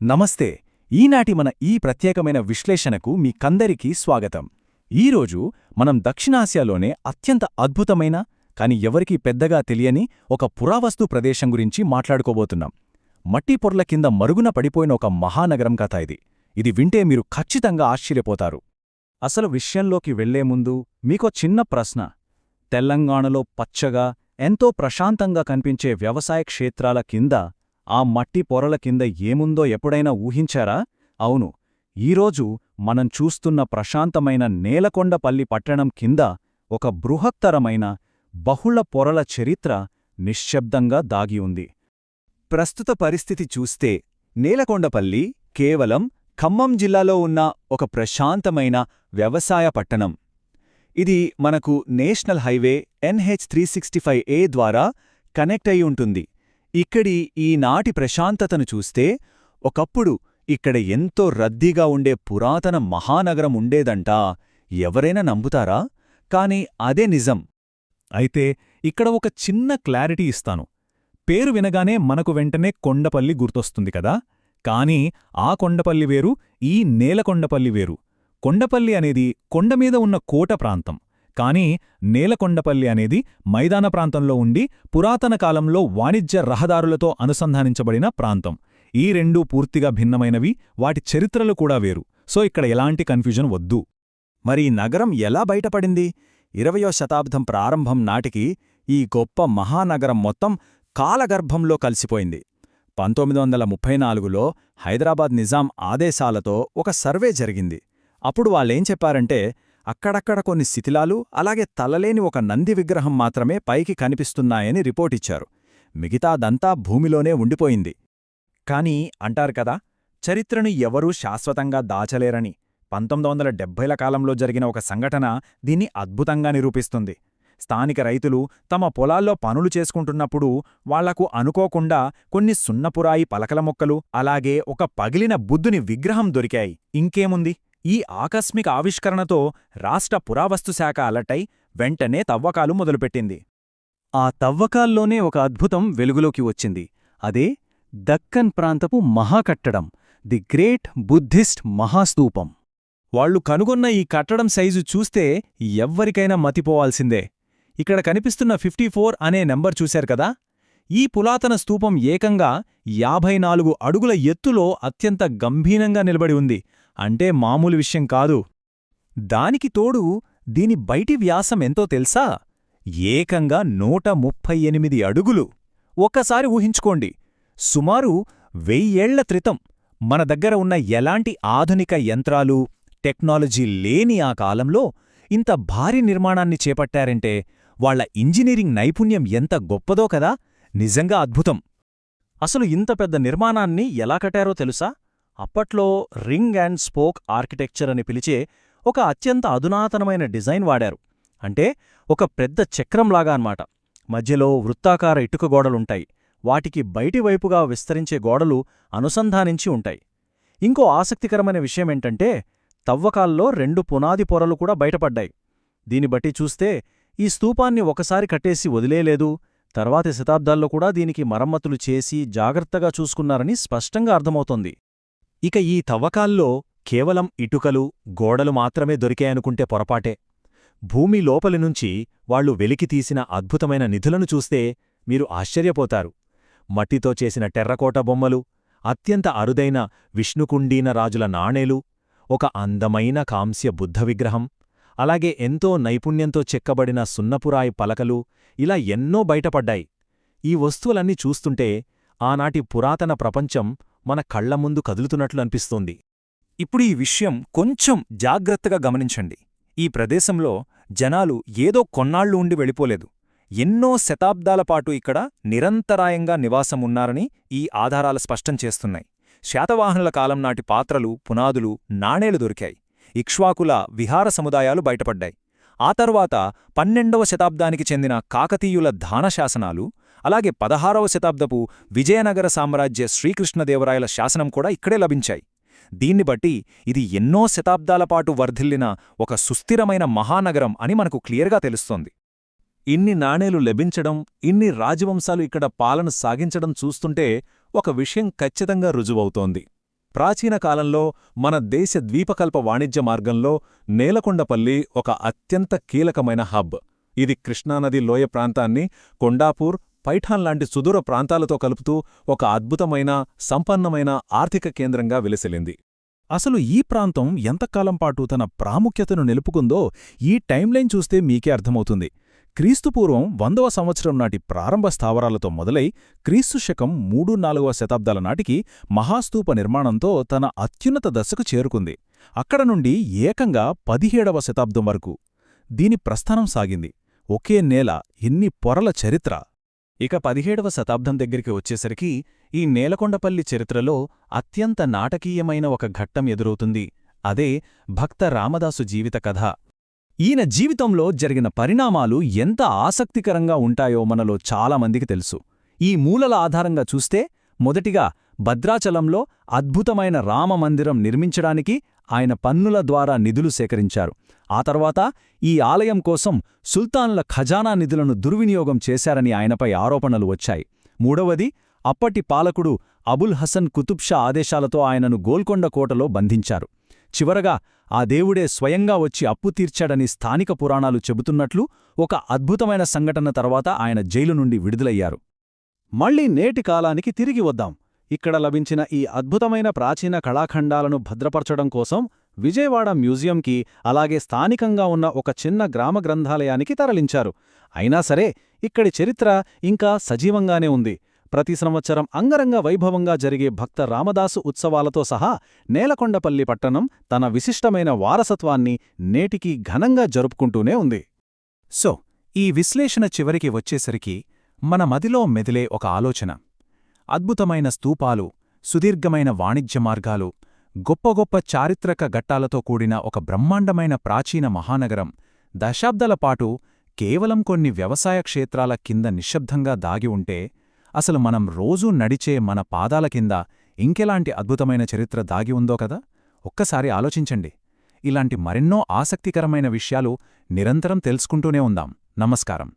నమస్తే. ఈనాటి మన ఈ ప్రత్యేకమైన విశ్లేషణకు మీకందరికీ స్వాగతం. ఈరోజు మనం దక్షిణాసియాలోనే అత్యంత అద్భుతమైన కాని ఎవరికీ పెద్దగా తెలియని ఒక పురావస్తు ప్రదేశం గురించి మాట్లాడుకోబోతున్నాం. మట్టి పొరల కింద మరుగున పడిపోయిన ఒక మహానగరం కథ ఇది. ఇది వింటే మీరు ఖచ్చితంగా ఆశ్చర్యపోతారు. అసలు విషయంలోకి వెళ్లే ముందు మీకో చిన్న ప్రశ్న. తెలంగాణలో పచ్చగా ఎంతో ప్రశాంతంగా కనిపించే వ్యవసాయ క్షేత్రాల కింద ఆ మట్టి పొరల కింద ఏముందో ఎప్పుడైనా ఊహించారా? అవును, ఈరోజు మనం చూస్తున్న ప్రశాంతమైన నేలకొండపల్లి పట్టణం కింద ఒక బృహత్తరమైన బహుళ పొరల చరిత్ర నిశ్శబ్దంగా దాగి ఉంది. ప్రస్తుత పరిస్థితి చూస్తే నేలకొండపల్లి కేవలం ఖమ్మం జిల్లాలో ఉన్న ఒక ప్రశాంతమైన వ్యవసాయ పట్టణం. ఇది మనకు నేషనల్ హైవే NH365A ద్వారా కనెక్ట్ అయి ఉంటుంది. ఇక్కడి ఈనాటి ప్రశాంతతను చూస్తే ఒకప్పుడు ఇక్కడ ఎంతో రద్దీగా ఉండే పురాతన మహానగరం ఉండేదంటా ఎవరైనా నమ్ముతారా? కాని అదే నిజం. అయితే ఇక్కడ ఒక చిన్న క్లారిటీ ఇస్తాను. పేరు వినగానే మనకు వెంటనే కొండపల్లి గుర్తొస్తుంది కదా. కాని ఆ కొండపల్లి వేరు, ఈ నేలకొండపల్లి వేరు. కొండపల్లి అనేది కొండమీద ఉన్న కోట ప్రాంతం. కానీ నేలకొండపల్లి అనేది మైదాన ప్రాంతంలో ఉండి పురాతన కాలంలో వాణిజ్య రహదారులతో అనుసంధానించబడిన ప్రాంతం. ఈ రెండూ పూర్తిగా భిన్నమైనవి, వాటి చరిత్రలు కూడా వేరు. సో ఇక్కడ ఎలాంటి కన్ఫ్యూజన్ వద్దు. మరి ఈ నగరం ఎలా బయటపడింది? 20వ శతాబ్దం ప్రారంభం నాటికి ఈ గొప్ప మహానగరం మొత్తం కాలగర్భంలో కలిసిపోయింది. 1934లో హైదరాబాద్ నిజాం ఆదేశాలతో ఒక సర్వే జరిగింది. అప్పుడు వాళ్ళేం చెప్పారంటే, అక్కడక్కడ కొన్ని శిథిలాలు, అలాగే తలలేని ఒక నంది విగ్రహం మాత్రమే పైకి కనిపిస్తున్నాయని రిపోర్టిచ్చారు. మిగతాదంతా భూమిలోనే ఉండిపోయింది. కానీ అంటారు కదా, చరిత్రను ఎవరూ శాశ్వతంగా దాచలేరని. 1970ల కాలంలో జరిగిన ఒక సంఘటన దీన్ని అద్భుతంగా నిరూపిస్తుంది. స్థానిక రైతులు తమ పొలాల్లో పనులు చేసుకుంటున్నప్పుడు వాళ్లకు అనుకోకుండా కొన్ని సున్నపురాయి పలకల మొక్కలు, అలాగే ఒక పగిలిన బుద్ధుని విగ్రహం దొరికాయి. ఇంకేముంది, ఈ ఆకస్మిక ఆవిష్కరణతో రాష్ట్ర పురావస్తుశాఖ అలర్టై వెంటనే తవ్వకాలు మొదలుపెట్టింది. ఆ తవ్వకాల్లోనే ఒక అద్భుతం వెలుగులోకి వచ్చింది. అదే దక్కన్ ప్రాంతపు మహాకట్టడం, ది గ్రేట్ బుద్ధిస్ట్ మహాస్తూపం. వాళ్లు కనుగొన్న ఈ కట్టడం సైజు చూస్తే ఎవ్వరికైనా మతిపోవాల్సిందే. ఇక్కడ కనిపిస్తున్న 54 అనే నెంబర్ చూశారు కదా. ఈ పురాతన స్తూపం ఏకంగా 54 అడుగుల ఎత్తులో అత్యంత గంభీరంగా నిలబడి ఉంది. అంటే మామూలు విషయం కాదు. దానికి తోడు దీని బయటి వ్యాసం ఎంతో తెలుసా? ఏకంగా 138 అడుగులు. ఒక్కసారి ఊహించుకోండి, సుమారు 1000 ఏళ్ల క్రితం మన దగ్గర ఉన్న ఎలాంటి ఆధునిక యంత్రాలు, టెక్నాలజీ లేని ఆ కాలంలో ఇంత భారీ నిర్మాణాన్ని చేపట్టారంటే వాళ్ల ఇంజనీరింగ్ నైపుణ్యం ఎంత గొప్పదో కదా. నిజంగా అద్భుతం. అసలు ఇంత పెద్ద నిర్మాణాన్ని ఎలా కట్టారో తెలుసా? అప్పట్లో రింగ్ అండ్ స్పోక్ ఆర్కిటెక్చర్ అని పిలిచే ఒక అత్యంత అధునాతనమైన డిజైన్ వాడారు. అంటే ఒక పెద్ద చక్రంలాగా అన్నమాట. మధ్యలో వృత్తాకార ఇటుక గోడలుంటాయి. వాటికి బయటివైపుగా విస్తరించే గోడలు అనుసంధానించి ఉంటాయి. ఇంకో ఆసక్తికరమైన విషయమేంటంటే, తవ్వకాల్లో 2 పునాది పొరలు కూడా బయటపడ్డాయి. దీన్ని బట్టి చూస్తే ఈ స్తూపాన్ని ఒకసారి కట్టేసి వదిలేలేదు, తర్వాతి శతాబ్దాల్లో కూడా దీనికి మరమ్మతులు చేసి జాగ్రత్తగా చూసుకున్నారని స్పష్టంగా అర్థమవుతోంది. ఇక ఈ తవ్వకాల్లో కేవలం ఇటుకలు, గోడలు మాత్రమే దొరికాయనుకుంటే పొరపాటే. భూమి లోపలినుంచి వాళ్లు వెలికితీసిన అద్భుతమైన నిధులను చూస్తే మీరు ఆశ్చర్యపోతారు. మట్టితో చేసిన టెర్రకోట బొమ్మలు, అత్యంత అరుదైన విష్ణుకుండీన రాజుల నాణేలు, ఒక అందమైన కాంస్య బుద్ధ విగ్రహం, అలాగే ఎంతో నైపుణ్యంతో చెక్కబడిన సున్నపురాయి పలకలు, ఇలా ఎన్నో బయటపడ్డాయి. ఈ వస్తువులన్నీ చూస్తుంటే ఆనాటి పురాతన ప్రపంచం మన కళ్లముందు కదులుతున్నట్లు అనిపిస్తోంది. ఇప్పుడు ఈ విషయం కొంచెం జాగ్రత్తగా గమనించండి. ఈ ప్రదేశంలో జనాలు ఏదో కొన్నాళ్లు ఉండి వెళ్ళిపోలేదు. ఎన్నో శతాబ్దాలపాటు ఇక్కడ నిరంతరాయంగా నివాసమున్నారని ఈ ఆధారాలు స్పష్టం చేస్తున్నాయి. శాతవాహనుల కాలం నాటి పాత్రలు, పునాదులు, నాణేలు దొరికాయి. ఇక్ష్వాకుల విహార సముదాయాలు బయటపడ్డాయి. ఆ తర్వాత 12వ శతాబ్దానికి చెందిన కాకతీయుల దానశాసనాలు, అలాగే 16వ శతాబ్దపు విజయనగర సామ్రాజ్య శ్రీకృష్ణదేవరాయల శాసనం కూడా ఇక్కడే లభించాయి. దీన్ని బట్టి ఇది ఎన్నో శతాబ్దాలపాటు వర్ధిల్లిన ఒక సుస్థిరమైన మహానగరం అని మనకు క్లియర్గా తెలుస్తోంది. ఇన్ని నాణేలు లభించడం, ఇన్ని రాజవంశాలు ఇక్కడ పాలన సాగించడం చూస్తుంటే ఒక విషయం ఖచ్చితంగా రుజువవుతోంది. ప్రాచీన కాలంలో మన దేశ ద్వీపకల్ప వాణిజ్య మార్గంలో నేలకొండపల్లి ఒక అత్యంత కీలకమైన హబ్. ఇది కృష్ణానది లోయ ప్రాంతాన్ని కొండాపూర్, పైఠాన్ లాంటి సుదూర ప్రాంతాలతో కలుపుతూ ఒక అద్భుతమైన, సంపన్నమైన ఆర్థిక కేంద్రంగా విలసిల్లింది. అసలు ఈ ప్రాంతం ఎంతకాలం పాటు తన ప్రాముఖ్యతను నిలుపుకుందో ఈ టైంలైన్ చూస్తే మీకే అర్థమవుతుంది. క్రీస్తుపూర్వం 100వ సంవత్సరం నాటి ప్రారంభ స్థావరాలతో మొదలై క్రీస్తు శకం 3-4వ శతాబ్దాల నాటికి మహాస్తూప నిర్మాణంతో తన అత్యున్నత దశకు చేరుకుంది. అక్కడ నుండి ఏకంగా 17వ శతాబ్దం వరకు దీని ప్రస్థానం సాగింది. ఒకే నేల, ఎన్ని పొరల చరిత్ర! ఇక 17వ శతాబ్దం దగ్గరికి వచ్చేసరికి ఈ నేలకొండపల్లి చరిత్రలో అత్యంత నాటకీయమైన ఒక ఘట్టం ఎదురవుతుంది. అదే భక్త రామదాసు జీవిత కథ. ఈయన జీవితంలో జరిగిన పరిణామాలు ఎంత ఆసక్తికరంగా ఉంటాయో మనలో చాలామందికి తెలుసు. ఈ మూలల ఆధారంగా చూస్తే మొదటిగా భద్రాచలంలో అద్భుతమైన రామమందిరం నిర్మించడానికి ఆయన పన్నుల ద్వారా నిధులు సేకరించారు. ఆ తర్వాత ఈ ఆలయం కోసం సుల్తాన్ల ఖజానా నిధులను దుర్వినియోగం చేశారని ఆయనపై ఆరోపణలు వచ్చాయి. మూడవది, అప్పటి పాలకుడు అబుల్ హసన్ కుతుబ్ షా ఆదేశాలతో ఆయనను గోల్కొండ కోటలో బంధించారు. చివరగా ఆ దేవుడే స్వయంగా వచ్చి అప్పు తీర్చాడని స్థానిక పురాణాలు చెబుతున్నట్లు ఒక అద్భుతమైన సంఘటన తర్వాత ఆయన జైలు నుండి విడుదలయ్యారు. మళ్లీ నేటి కాలానికి తిరిగి వద్దాం. ఇక్కడ లభించిన ఈ అద్భుతమైన ప్రాచీన కళాఖండాలను భద్రపరచడం కోసం విజయవాడ మ్యూజియంకి, అలాగే స్థానికంగా ఉన్న ఒక చిన్న గ్రామ గ్రంథాలయానికి తరలించారు. అయినా సరే ఇక్కడి చరిత్ర ఇంకా సజీవంగానే ఉంది. ప్రతి సంవత్సరం అంగరంగ వైభవంగా జరిగే భక్త రామదాసు ఉత్సవాలతో సహా నేలకొండపల్లి పట్టణం తన విశిష్టమైన వారసత్వాన్ని నేటికీ ఘనంగా జరుపుకుంటూనే ఉంది. సో, ఈ విశ్లేషణ చివరికి వచ్చేసరికి మన మదిలో మెదిలే ఒక ఆలోచన. అద్భుతమైన స్తూపాలు, సుదీర్ఘమైన వాణిజ్య మార్గాలు, గొప్ప గొప్ప చారిత్రక ఘట్టాలతో కూడిన ఒక బ్రహ్మాండమైన ప్రాచీన మహానగరం దశాబ్దాల పాటు కేవలం కొన్ని వ్యవసాయ క్షేత్రాల కింద నిశ్శబ్దంగా దాగి ఉంటే, అసలు మనం రోజూ నడిచే మన పాదాల కింద ఇంకెలాంటి అద్భుతమైన చరిత్ర దాగి ఉందో కదా. ఒక్కసారి ఆలోచించండి. ఇలాంటి మరెన్నో ఆసక్తికరమైన విషయాలు నిరంతరం తెలుసుకుంటూనే ఉందాం. నమస్కారం.